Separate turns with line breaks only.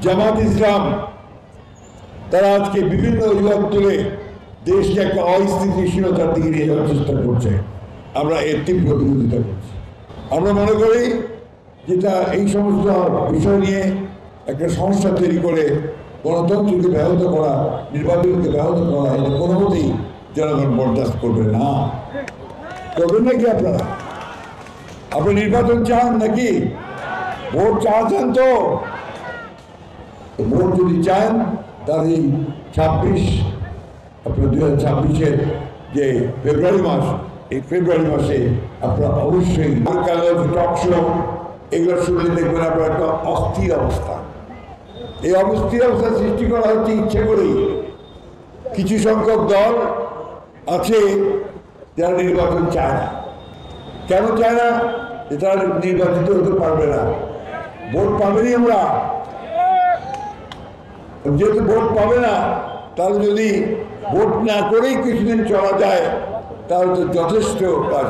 জামাত ইসলাম তারা আজকে বিভিন্ন অভিযোগ তুলে দেশকে একটা অস্থিতিশীলতার দিকে নিয়ে যাওয়ার চেষ্টা করছে। আমরা এর তীব্র বিরোধিতা করছি। আমরা মনে করি যেটা এই সমস্ত বিষয় নিয়ে একটা সমস্যা তৈরি করে গণতন্ত্রকে ব্যাহত করা, নির্বাচনকে ব্যাহত করা, এটা কোনো মতেই জনগণ বরদাস্ত করবে না। করবেন নাকি আপনারা? আপনি নির্বাচন চান নাকি? ভোট চাচ্ছেন তো? ভোট যদি চান তাহলে 26 আপনার 2026-এর যে ফেব্রুয়ারি মাস, এই ফেব্রুয়ারি মাসে আপনারা অবশ্যই টক শো এগুলো শুনলে দেখবেন আপনার একটা অস্থির অবস্থা। এই অস্থির অবস্থা সৃষ্টি করা হচ্ছে ইচ্ছে করেই। কিছু সংখ্যক দল আছে যারা নির্বাচন চায় না। কেন চায় না? যে তারা নির্বাচিত হতে পারবে না, ভোট পাবেনি। আমরা যেহেতু ভোট পাবে না, তাহলে যদি ভোট না করেই কিছুদিন চলা যায় তাহলে তো যথেষ্ট কাজ।